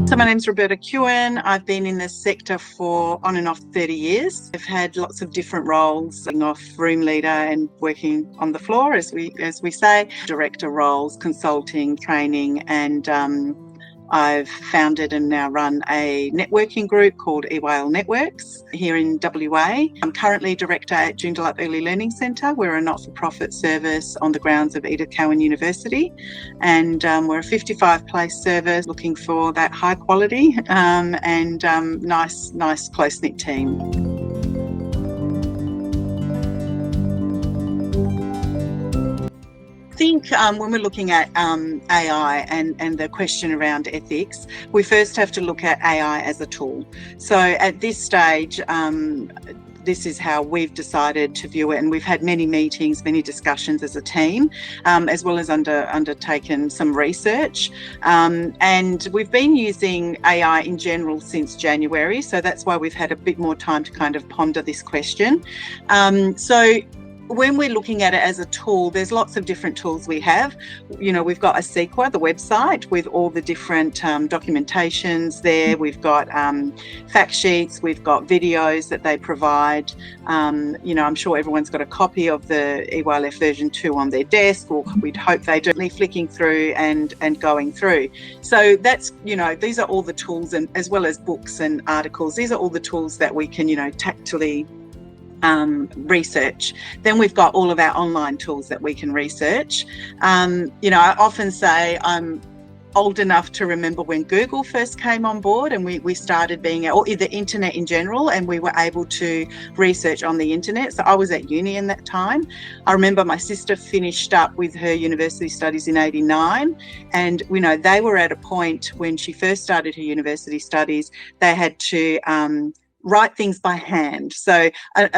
So my name's Roberta Keown. I've been in this sector for on and off 30 years. I've had lots of different roles, off room leader and working on the floor, as we say, director roles, consulting, training, and I've founded and now run a networking group called EYL Networks here in WA. I'm currently director at Joondalup Early Learning Centre. We're a not-for-profit service on the grounds of Edith Cowan University, and we're a 55-place service looking for that high quality and nice close-knit team. I think when we're looking at AI and the question around ethics, we first have to look at AI as a tool. So at this stage, this is how we've decided to view it, and we've had many meetings, many discussions as a team, as well as undertaken some research. And we've been using AI in general since January, so that's why we've had a bit more time to kind of ponder this question. So when we're looking at it as a tool, there's lots of different tools we have. We've got a Sequa, the website, with all the different documentations there. We've got fact sheets, we've got videos that they provide. I'm sure everyone's got a copy of the EYLF version 2 on their desk, or we'd hope they do, flicking through and going through. So that's, these are all the tools, and as well as books and articles, these are all the tools that we can, tactily research. Then we've got all of our online tools that we can research. I often say I'm old enough to remember when Google first came on board, and we started or the internet in general, and we were able to research on the internet. So I was at uni in that time. I remember my sister finished up with her university studies in '89, and they were at a point when she first started her university studies, they had to write things by hand. So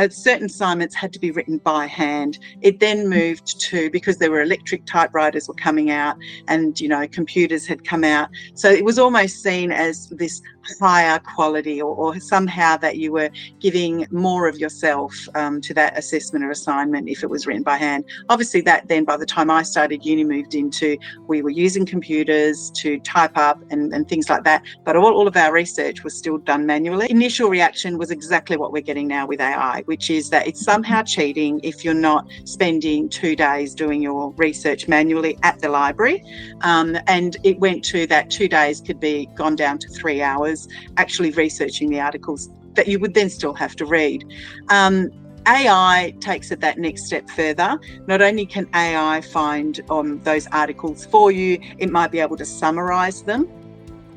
certain assignments had to be written by hand. It then moved to, because there were electric typewriters were coming out, and computers had come out, so it was almost seen as this higher quality, or somehow that you were giving more of yourself to that assessment or assignment if it was written by hand. Obviously that then, by the time I started uni, moved into, we were using computers to type up and things like that, but all of our research was still done manually. Initial reaction was exactly what we're getting now with AI, which is that it's somehow cheating if you're not spending 2 days doing your research manually at the library. And it went to that 2 days could be gone down to 3 hours actually researching the articles that you would then still have to read. AI takes it that next step further. Not only can AI find those articles for you, it might be able to summarize them.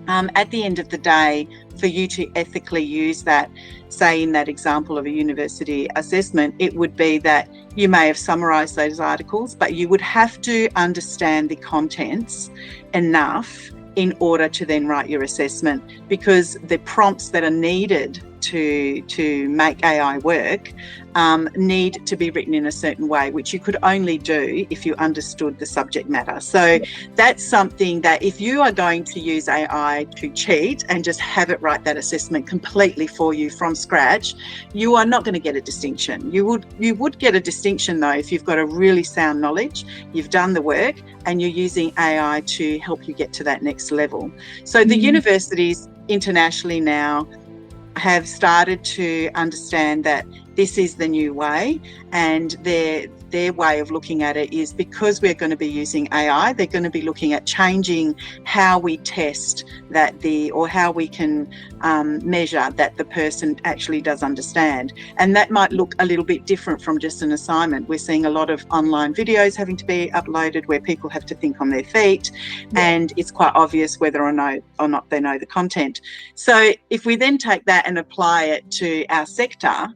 At the end of the day, for you to ethically use that, say in that example of a university assessment, it would be that you may have summarised those articles, but you would have to understand the contents enough in order to then write your assessment, because the prompts that are needed to make AI work need to be written in a certain way, which you could only do if you understood the subject matter. So that's something that if you are going to use AI to cheat and just have it write that assessment completely for you from scratch, you are not going to get a distinction. You would get a distinction though if you've got a really sound knowledge, you've done the work, and you're using AI to help you get to that next level. So the universities internationally now have started to understand that this is the new way, and their way of looking at it is, because we're going to be using AI, they're going to be looking at changing how we test that or how we can measure that the person actually does understand. And that might look a little bit different from just an assignment. We're seeing a lot of online videos having to be uploaded where people have to think on their feet, and it's quite obvious whether or not they know the content. So if we then take that and apply it to our sector,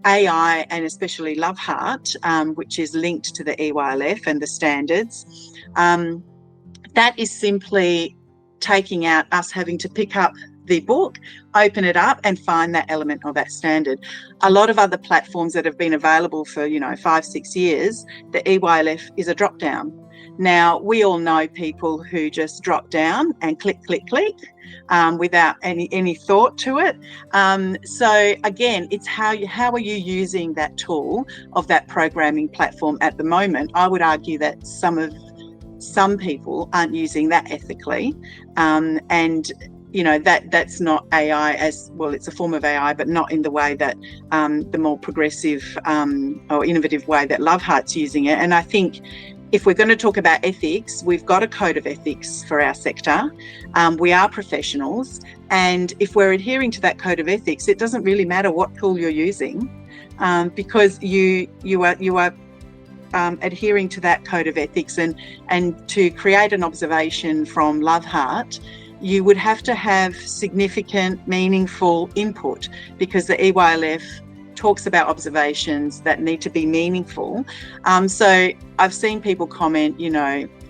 AI, and especially LoveHeart, which is linked to the EYLF and the standards, that is simply taking out us having to pick up the book, open it up and find that element of that standard. A lot of other platforms that have been available for 5-6 years, the EYLF is a drop down. Now, we all know people who just drop down and click, without any thought to it. So again, it's how are you using that tool of that programming platform at the moment? I would argue that some people aren't using that ethically, and that's not AI as well. It's a form of AI, but not in the way that the more progressive or innovative way that LoveHeart's using it. And I think if we're going to talk about ethics, we've got a code of ethics for our sector. We are professionals, and if we're adhering to that code of ethics, it doesn't really matter what tool you're using, because you are adhering to that code of ethics. And to create an observation from LoveHeart, you would have to have significant, meaningful input, because the EYLF talks about observations that need to be meaningful. So I've seen people comment,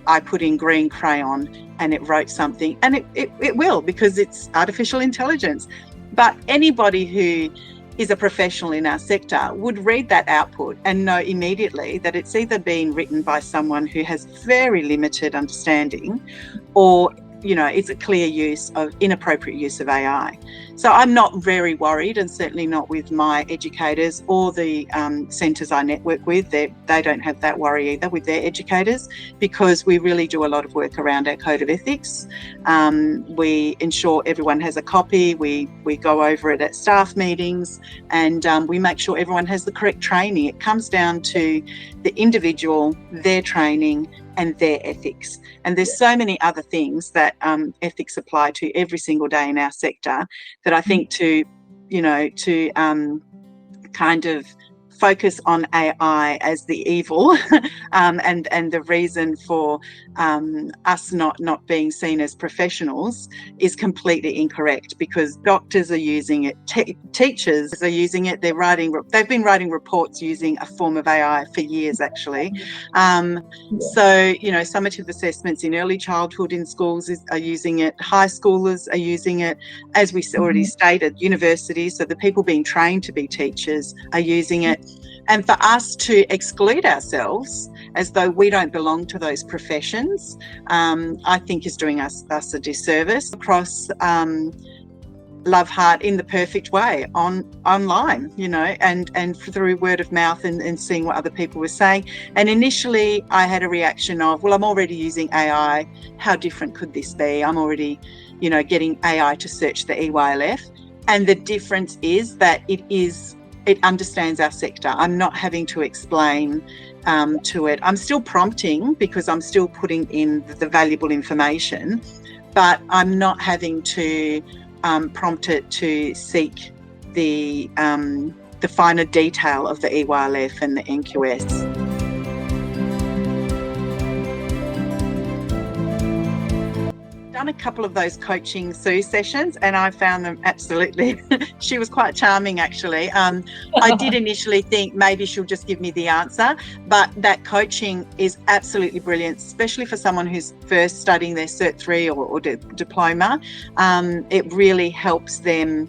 I put in green crayon and it wrote something, and it will, because it's artificial intelligence. But anybody who is a professional in our sector would read that output and know immediately that it's either been written by someone who has very limited understanding, or it's a clear use of inappropriate use of AI. So I'm not very worried, and certainly not with my educators or the centres I network with. They don't have that worry either with their educators, because we really do a lot of work around our code of ethics. We ensure everyone has a copy. We go over it at staff meetings, and we make sure everyone has the correct training. It comes down to the individual, their training, and their ethics. And there's so many other things that ethics apply to every single day in our sector, that I think to kind of focus on AI as the evil and the reason for us not being seen as professionals is completely incorrect, because doctors are using it, teachers are using it, they've been writing reports using a form of AI for years actually. So summative assessments in early childhood in schools are using it, high schoolers are using it, as we already stated, universities, so the people being trained to be teachers are using it. And for us to exclude ourselves as though we don't belong to those professions, I think is doing us a disservice. Across LoveHeart in the perfect way online, and through word of mouth and seeing what other people were saying. And initially I had a reaction of, well, I'm already using AI. How different could this be? I'm already, getting AI to search the EYLF. And the difference is that it understands our sector. I'm not having to explain to it. I'm still prompting, because I'm still putting in the valuable information, but I'm not having to prompt it to seek the finer detail of the EYLF and the NQS. Done a couple of those coaching Sue sessions, and I found them absolutely she was quite charming actually. I did initially think maybe she'll just give me the answer, but that coaching is absolutely brilliant, especially for someone who's first studying their Cert 3 or diploma. It really helps them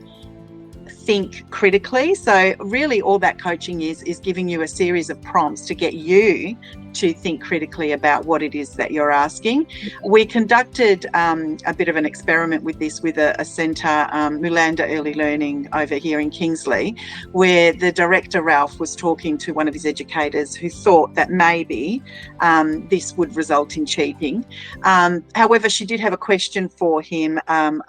think critically. So really all that coaching is giving you a series of prompts to get you to think critically about what it is that you're asking. We conducted a bit of an experiment with this with a centre, Joondalup Early Learning over here in Kingsley, where the director, Ralph, was talking to one of his educators who thought that maybe this would result in cheating. However, she did have a question for him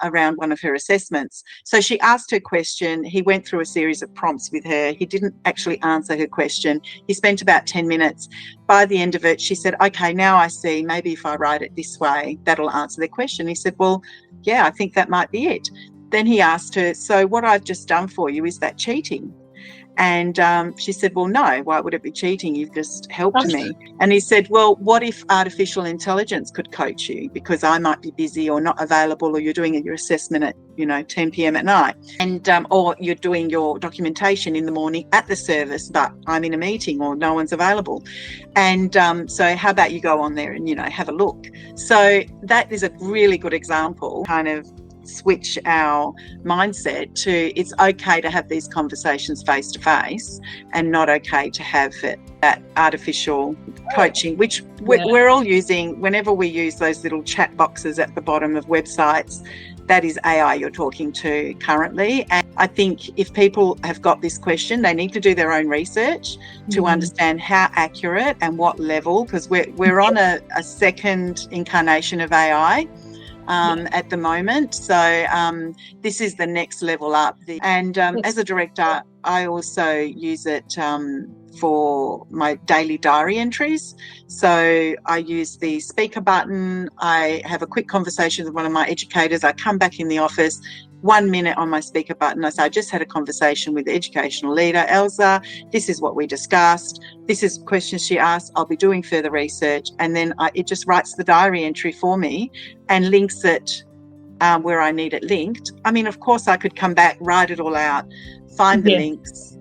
around one of her assessments. So she asked her question, he went through a series of prompts with her. He didn't actually answer her question. He spent about 10 minutes. By the end of it, she said, okay, now I see, maybe if I write it this way, that'll answer their question. He said, well, yeah, I think that might be it. Then he asked her, so what I've just done for you, is that cheating? And she said, well, no, why would it be cheating? You've just helped me. And he said, well, what if artificial intelligence could coach you? Because I might be busy or not available, or you're doing your assessment at, 10 p.m. at night, and or you're doing your documentation in the morning at the service, but I'm in a meeting or no one's available. And so how about you go on there and, have a look? So that is a really good example, kind of switch our mindset to it's okay to have these conversations face to face and not okay to have that artificial coaching, which we're all using. Whenever we use those little chat boxes at the bottom of websites, that is AI you're talking to currently. And I think if people have got this question, they need to do their own research to understand how accurate and what level, because we're on a second incarnation of AI at the moment. So this is the next level up. And as a director, I also use it for my daily diary entries. So I use the speaker button. I have a quick conversation with one of my educators. I come back in the office, 1 minute on my speaker button. I say, I just had a conversation with the educational leader, Elsa. This is what we discussed. This is questions she asked. I'll be doing further research. And then it just writes the diary entry for me and links it where I need it linked. I mean, of course, I could come back, write it all out, find the links,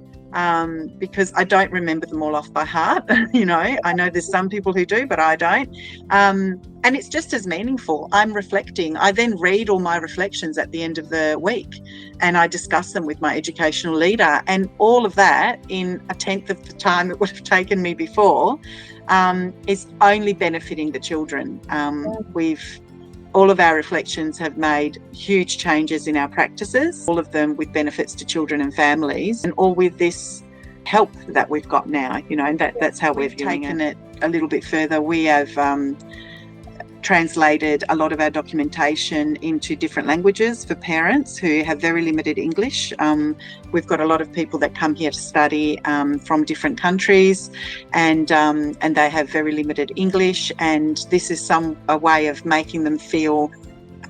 because I don't remember them all off by heart. You know, I know there's some people who do, but I don't. And it's just as meaningful. I'm reflecting. I then read all my reflections at the end of the week and I discuss them with my educational leader. And all of that in a tenth of the time it would have taken me before is only benefiting the children. All of our reflections have made huge changes in our practices, all of them with benefits to children and families, and all with this help that we've got now, you know, and that's how we've taken it a little bit further. We have translated a lot of our documentation into different languages for parents who have very limited English. We've got a lot of people that come here to study from different countries, and they have very limited English, and this is a way of making them feel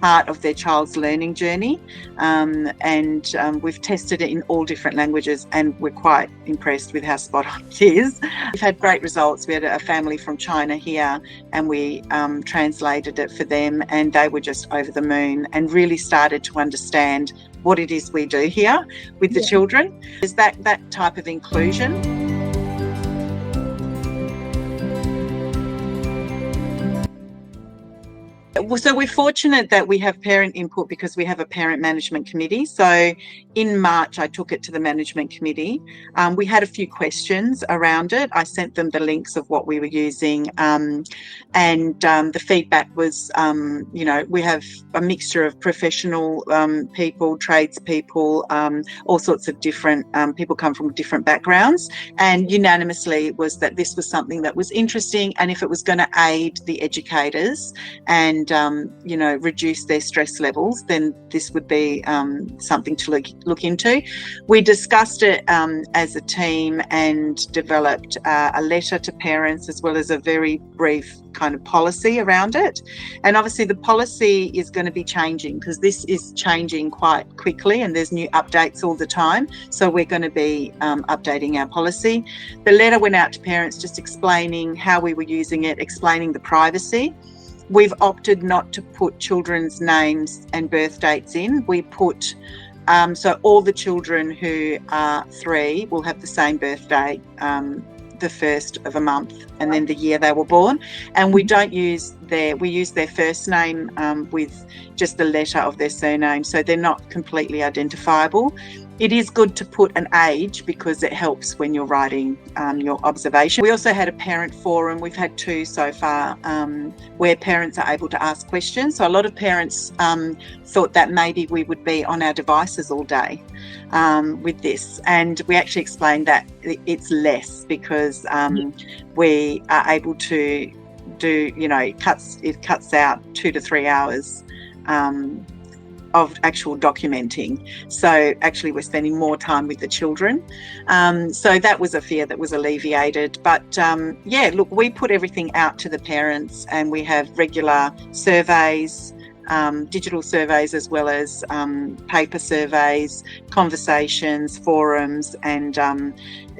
part of their child's learning journey, and we've tested it in all different languages and we're quite impressed with how spot on it is. We've had great results. We had a family from China here and we translated it for them and they were just over the moon and really started to understand what it is we do here with the children. Is that type of inclusion. So we're fortunate that we have parent input because we have a parent management committee. So in March, I took it to the management committee. We had a few questions around it. I sent them the links of what we were using. And the feedback was, you know, we have a mixture of professional people, tradespeople, all sorts of different people come from different backgrounds. And unanimously was that this was something that was interesting. And if it was going to aid the educators and you know, reduce their stress levels, then this would be something to look into. We discussed it as a team and developed a letter to parents as well as a very brief kind of policy around it. And obviously the policy is going to be changing because this is changing quite quickly and there's new updates all the time. So we're going to be updating our policy. The letter went out to parents just explaining how we were using it, explaining the privacy. We've opted not to put children's names and birth dates in. We put, so all the children who are 3 will have the same birthday, the first of a month and then the year they were born. And we don't use we use their first name with just the letter of their surname. So they're not completely identifiable. It is good to put an age because it helps when you're writing your observation. We also had a parent forum. We've had 2 so far where parents are able to ask questions. So a lot of parents thought that maybe we would be on our devices all day with this. And we actually explained that it's less because we are able to do, you know, it cuts out 2 to 3 hours of actual documenting. So actually we're spending more time with the children. So that was a fear that was alleviated. But yeah, look, we put everything out to the parents and we have regular surveys, digital surveys as well as paper surveys, conversations, forums, and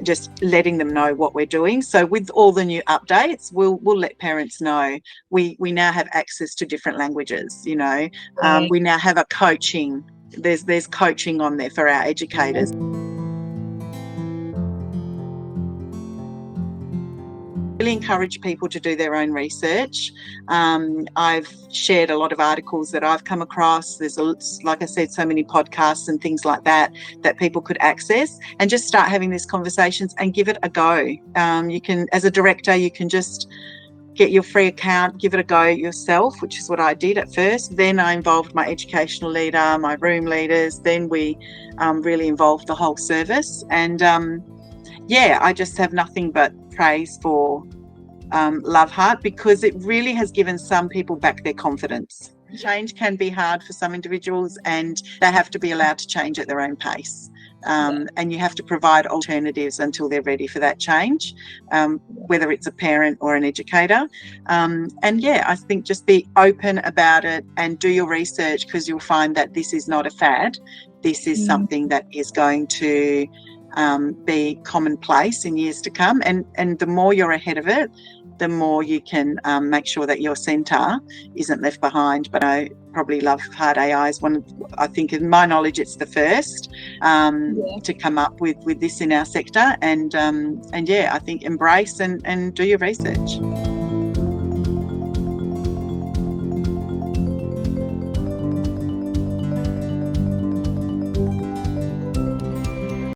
just letting them know what we're doing. So with all the new updates, we'll let parents know we now have access to different languages. You know, we now have a coaching. There's coaching on there for our educators. really encourage people to do their own research. I've shared a lot of articles that I've come across. There's, like I said, so many podcasts and things like that people could access, and just start having these conversations and give it a go. You can, as a director, you can just get your free account, give it a go yourself, which is what I did at first. Then I involved my educational leader, my room leaders. Then we really involved the whole service. And I just have nothing but praise for LoveHeart, because it really has given some people back their confidence. Change can be hard for some individuals, and they have to be allowed to change at their own pace. And you have to provide alternatives until they're ready for that change, whether it's a parent or an educator. I think just be open about it and do your research, because you'll find that this is not a fad. This is something that is going to be commonplace in years to come. And the more you're ahead of it, the more you can make sure that your centre isn't left behind. But I probably LoveHeart AI is one of, I think in my knowledge, it's the first to come up with this in our sector. And I think embrace and do your research.